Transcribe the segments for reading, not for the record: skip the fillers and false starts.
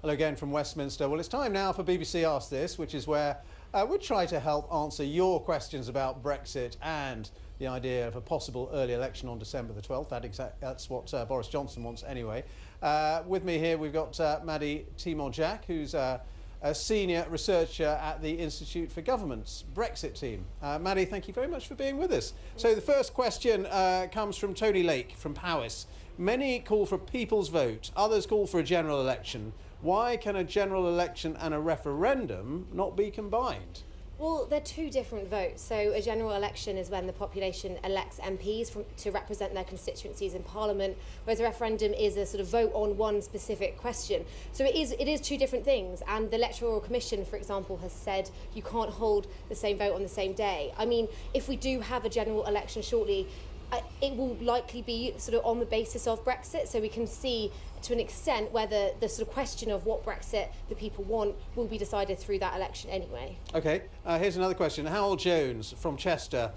Hello again from Westminster. Well, it's time now for BBC Ask This, which is where we try to help answer your questions about Brexit and the idea of a possible early election on December the 12th. That's what Boris Johnson wants anyway. With me here we've got Maddy, Thimont, who's a senior researcher at the Institute for Government's Brexit team. Maddy, thank you very much for being with us. So the first question comes from Tony Lake from Powys. Many call for a people's vote, others call for a general election. Why can a general election and a referendum not be combined? Well, they're two different votes. So a general election is when the population elects MPs to represent their constituencies in Parliament, whereas a referendum is a sort of vote on one specific question. So it is two different things. And the Electoral Commission, for example, has said you can't hold the same vote on the same day. I mean, if we do have a general election shortly, it will likely be sort of on the basis of Brexit, so we can see to an extent whether the sort of question of what Brexit the people want will be decided through that election anyway. OK, here's another question. Howell Jones from Chester.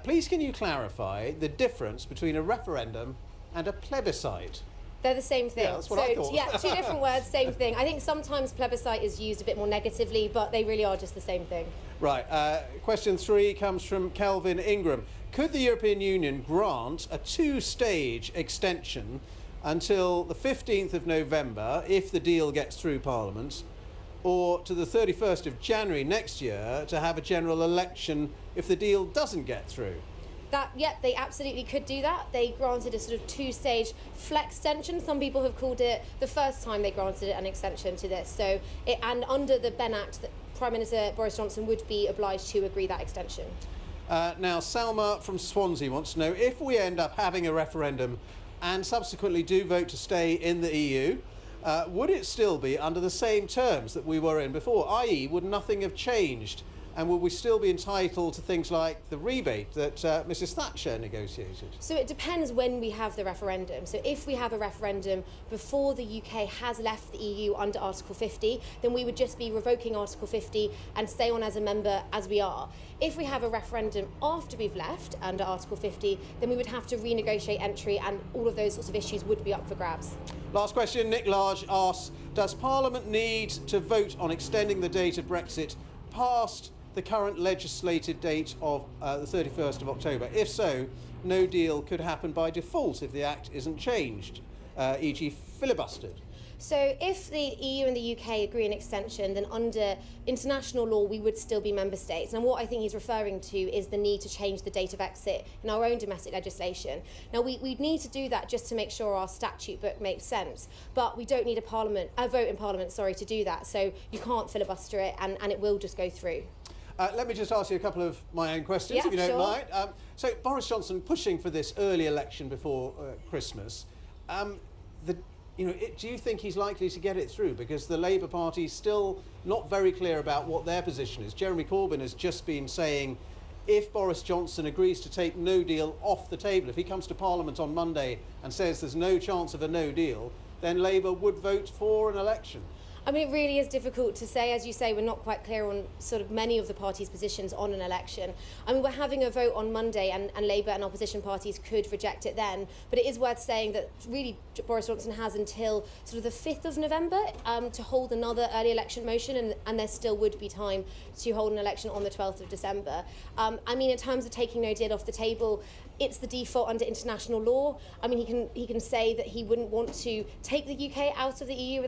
Please can you clarify the difference between a referendum and a plebiscite? They're the same thing. Yeah, that's what I thought. Yeah, two different words, same thing. I think sometimes plebiscite is used a bit more negatively, but they really are just the same thing. Right. Question 3 comes from Kelvin Ingram. Could the European Union grant a two-stage extension until the 15th of November if the deal gets through Parliament, or to the 31st of January next year to have a general election if the deal doesn't get through? Yeah, they absolutely could do that. They granted a sort of two-stage flex extension. Some people have called it the first time they granted an extension to this. And under the Benn Act, Prime Minister Boris Johnson would be obliged to agree that extension. Now, Salma from Swansea wants to know, if we end up having a referendum and subsequently do vote to stay in the EU, would it still be under the same terms that we were in before? i.e., would nothing have changed? And will we still be entitled to things like the rebate that Mrs Thatcher negotiated? So it depends when we have the referendum. So if we have a referendum before the UK has left the EU under Article 50, then we would just be revoking Article 50 and stay on as a member as we are. If we have a referendum after we've left under Article 50, then we would have to renegotiate entry, and all of those sorts of issues would be up for grabs. Last question, Nick Large asks, does Parliament need to vote on extending the date of Brexit past the current legislated date of the 31st of October? If so, no deal could happen by default if the Act isn't changed, e.g. filibustered. So if the EU and the UK agree an extension, then under international law we would still be member states. And what I think he's referring to is the need to change the date of exit in our own domestic legislation. Now we need to do that just to make sure our statute book makes sense, but we don't need a vote in Parliament, to do that. So you can't filibuster it, and it will just go through. Let me just ask you a couple of my own questions, if you don't mind. So Boris Johnson pushing for this early election before Christmas. Do you think he's likely to get it through? Because the Labour Party is still not very clear about what their position is. Jeremy Corbyn has just been saying if Boris Johnson agrees to take no deal off the table, if he comes to Parliament on Monday and says there's no chance of a no deal, then Labour would vote for an election. I mean, it really is difficult to say. As you say, we're not quite clear on sort of many of the parties' positions on an election. I mean, we're having a vote on Monday, and Labour and opposition parties could reject it then. But it is worth saying that really Boris Johnson has until sort of the 5th of November to hold another early election motion, and there still would be time to hold an election on the 12th of December. I mean, in terms of taking no deal off the table, it's the default under international law. I mean, he can say that he wouldn't want to take the UK out of the EU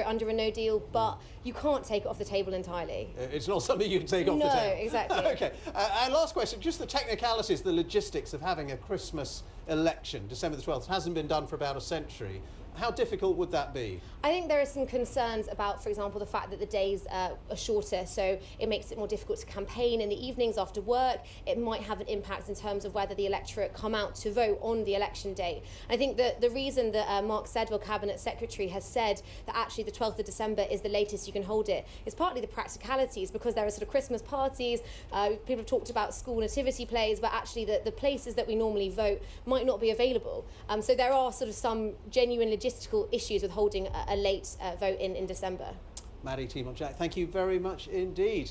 under a no deal, but you can't take it off the table entirely. It's not something you can take off the table. No, exactly. OK. And last question, just the technicalities, the logistics of having a Christmas election, December the 12th, hasn't been done for about a century. How difficult would that be? I think there are some concerns about, for example, the fact that the days are shorter, so it makes it more difficult to campaign in the evenings after work. It might have an impact in terms of whether the electorate come out to vote on the election date. I think that the reason that Mark Sedwill, Cabinet Secretary, has said that actually the 12th of December is the latest you can hold it is partly the practicalities, because there are sort of Christmas parties, people have talked about school nativity plays, but actually the places that we normally vote might not be available. So there are sort of some genuine logistical issues with holding a late vote in December. Maddy, Thimont, thank you very much indeed.